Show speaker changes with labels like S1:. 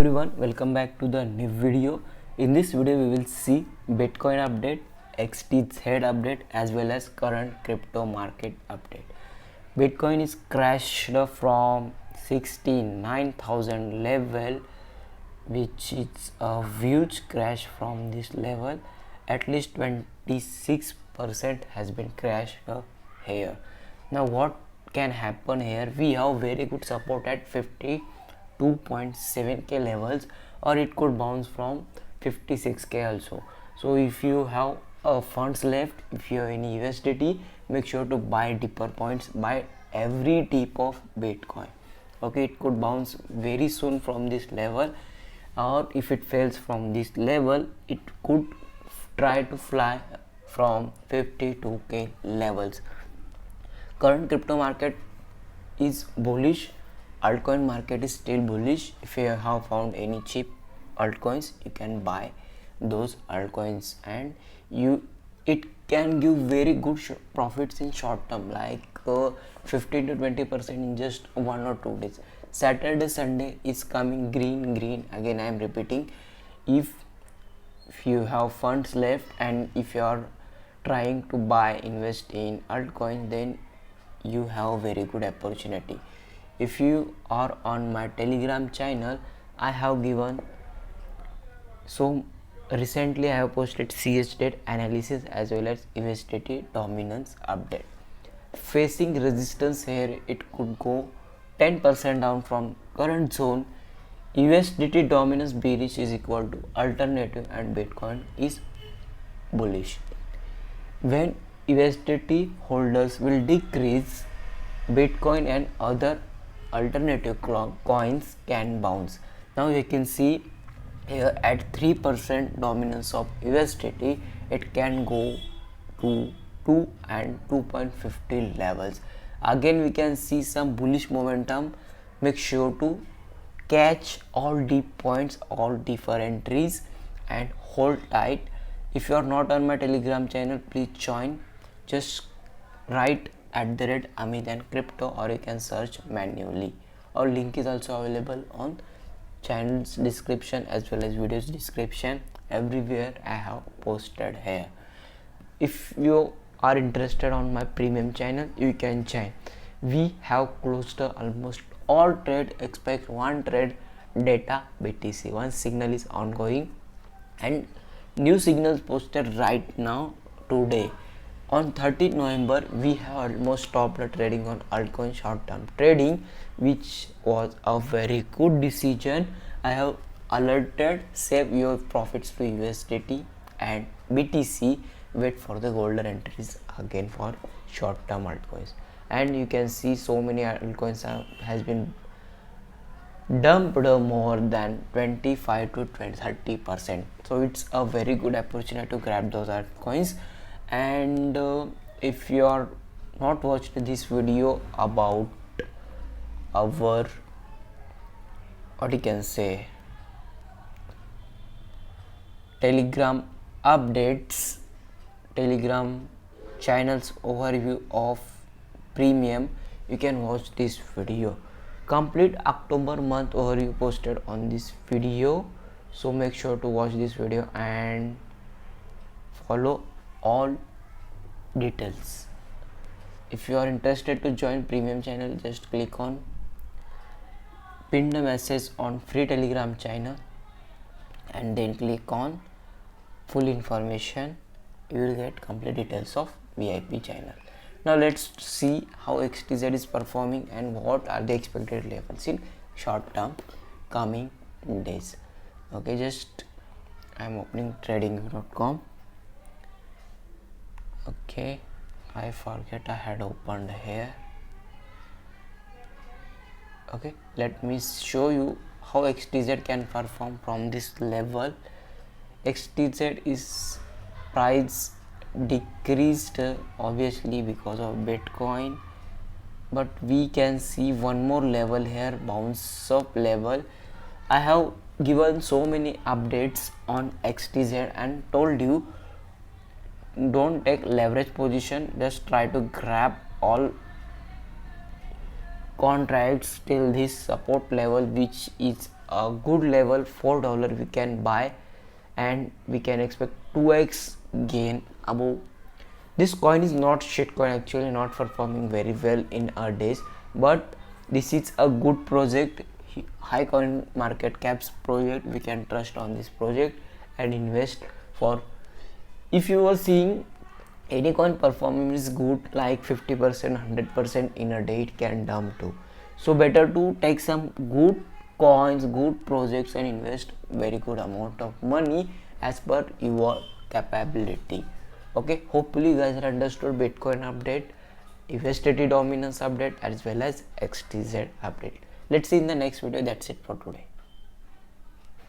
S1: Everyone, welcome back to the new video. In this video we will see Bitcoin update, XTZ update as well as current crypto market update. Bitcoin is crashed from 69,000 level, which is a huge crash from this level. At least 26% has been crashed here. Now what can happen here? We have very good support at 52.7k levels, or it could bounce from 56k also. So if you have funds left, if you have any USDT, make sure to buy dipper points, buy every tip of Bitcoin. Okay, it could bounce very soon from this level, or if it fails from this level, it could try to fly from 52k levels. Current crypto market is bullish, altcoin market is still bullish. If you have found any cheap altcoins, you can buy those altcoins, and it can give very good profits in short term, like 15 to 20% in just 1 or 2 days. Saturday Sunday is coming green. Again I am repeating, if you have funds left and if you are trying to invest in altcoin, then you have very good opportunity. If you are on my Telegram channel, I have given, so recently I have posted CH date analysis as well as USDT dominance update. Facing resistance here, it could go 10% down from current zone. USDT dominance bearish is equal to alternative, and Bitcoin is bullish. When USDT holders will decrease, Bitcoin and other alternative coins can bounce. Now you can see here at 3% dominance of USDT, it can go to 2 and 2.50 levels. Again we can see some bullish momentum. Make sure to catch all deep points, all different entries, and hold tight. If you are not on my Telegram channel, please join. Just write @Amit and crypto, or you can search manually. Our link is also available on channel's description as well as videos description. Everywhere I have posted here. If you are interested on my premium channel, you can join. We have closed almost all trade, expect one trade data BTC. One signal is ongoing and new signals posted right now today. On 30th November, we have almost stopped the trading on altcoin short term trading, which was a very good decision. I have alerted, save your profits to USDT and BTC, wait for the golden entries again for short term altcoins. And you can see so many altcoins has been dumped more than 25 to 30%. So it's a very good opportunity to grab those altcoins. And if you are not watched this video about our, what you can say, Telegram updates, Telegram channels overview of premium, you can watch this video. Complete October month overview posted on this video, so make sure to watch this video and follow all details. If you are interested to join premium channel, just click on pin the message on free Telegram channel and then click on full information. You will get complete details of VIP channel. Now let's see how XTZ is performing and what are the expected levels in short term coming days. Okay, just I am opening trading.com. Okay, I forget I had opened here. Okay, let me show you how XTZ can perform from this level. XTZ is price decreased obviously because of Bitcoin, but we can see one more level here, bounce up level. I have given so many updates on XTZ and told you don't take leverage position, just try to grab all contracts till this support level, which is a good level, $4 we can buy, and we can expect 2x gain above. This coin is not shit coin, actually not performing very well in our days, but this is a good project, high coin market caps project. We can trust on this project and invest. For if you are seeing any coin performing is good like 50%, 100% in a day, it can dump too. So better to take some good coins, good projects, and invest very good amount of money as per your capability. Okay, hopefully you guys have understood Bitcoin update, USDT dominance update, as well as XTZ update. Let's see in the next video. That's it for today.